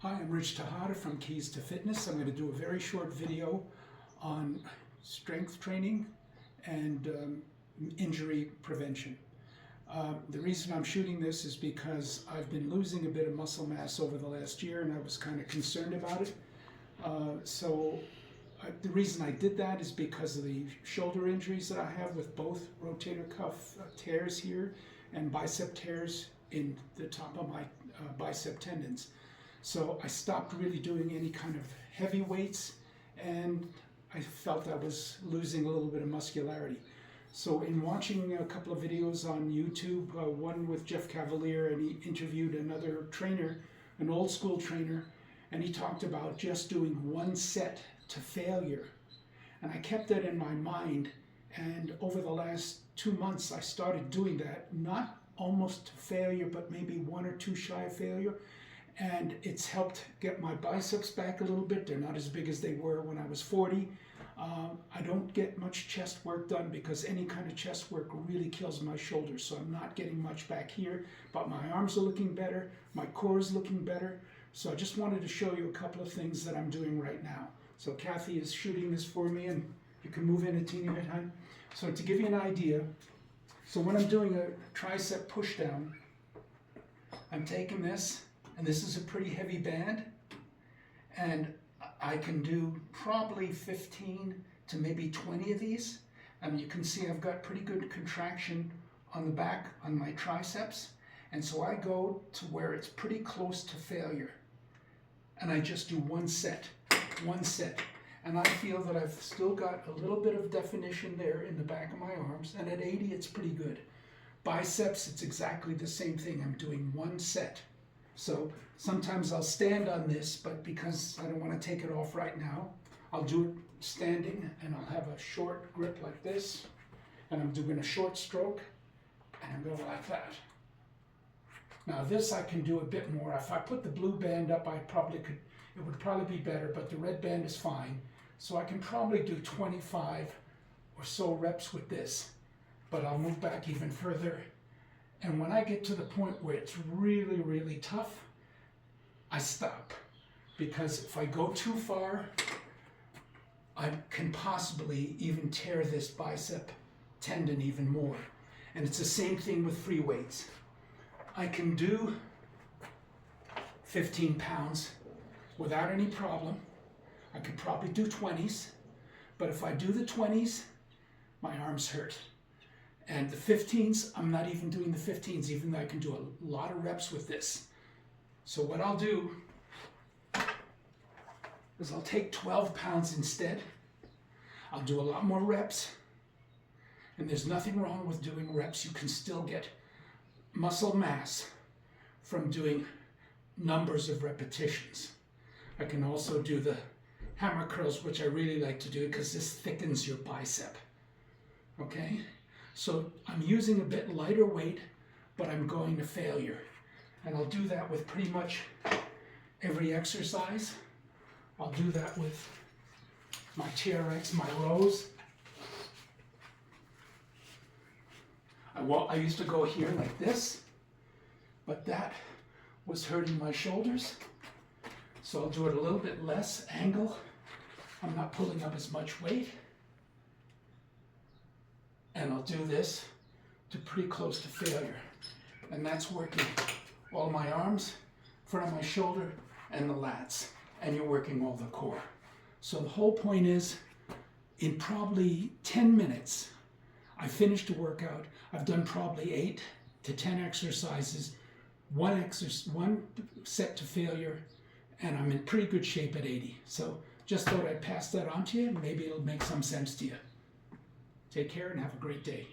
Hi, I'm Rich Tejada from Keys to Fitness. I'm going to do a very short video on strength training and injury prevention. The reason I'm shooting this is because I've been losing a bit of muscle mass over the last year and I was kind of concerned about it. The reason I did that is because of the shoulder injuries that I have with both rotator cuff tears here and bicep tears in the top of my bicep tendons. So I stopped really doing any kind of heavy weights and I felt I was losing a little bit of muscularity. So in watching a couple of videos on YouTube, one with Jeff Cavalier, and he interviewed another trainer, an old school trainer, and he talked about just doing one set to failure. And I kept that in my mind, and over the last 2 months I started doing that, not almost to failure, but maybe one or two shy of failure. And it's helped get my biceps back a little bit. They're not as big as they were when I was 40. I don't get much chest work done because any kind of chest work really kills my shoulders. So I'm not getting much back here, but my arms are looking better. My core is looking better. So I just wanted to show you a couple of things that I'm doing right now. So Kathy is shooting this for me, and you can move in a teeny bit, hon. So to give you an idea, so when I'm doing a tricep push down, I'm taking this, and this is a pretty heavy band, and I can do probably 15 to maybe 20 of these. And you can see I've got pretty good contraction on the back on my triceps. And so I go to where it's pretty close to failure. And I just do one set. And I feel that I've still got a little bit of definition there in the back of my arms. And at 80, it's pretty good. Biceps, it's exactly the same thing. I'm doing one set. So sometimes I'll stand on this, but because I don't want to take it off right now, I'll do it standing, and I'll have a short grip like this, and I'm doing a short stroke, and I'm going like that. Now this I can do a bit more. If I put the blue band up, it would probably be better, but the red band is fine. So I can probably do 25 or so reps with this, but I'll move back even further. And when I get to the point where it's really, really tough, I stop. Because if I go too far, I can possibly even tear this bicep tendon even more. And it's the same thing with free weights. I can do 15 pounds without any problem. I could probably do 20s, but if I do the 20s, my arms hurt. And the 15s, I'm not even doing the 15s, even though I can do a lot of reps with this. So what I'll do is I'll take 12 pounds instead. I'll do a lot more reps. And there's nothing wrong with doing reps. You can still get muscle mass from doing numbers of repetitions. I can also do the hammer curls, which I really like to do because this thickens your bicep. Okay? So I'm using a bit lighter weight, but I'm going to failure. And I'll do that with pretty much every exercise. I'll do that with my TRX, my rows. I used to go here like this, but that was hurting my shoulders. So I'll do it a little bit less angle. I'm not pulling up as much weight. And I'll do this to pretty close to failure. And that's working all my arms, front of my shoulder, and the lats. And you're working all the core. So the whole point is, in probably 10 minutes, I finished a workout. I've done probably 8 to 10 exercises, one set to failure, and I'm in pretty good shape at 80. So just thought I'd pass that on to you. Maybe it'll make some sense to you. Take care and have a great day.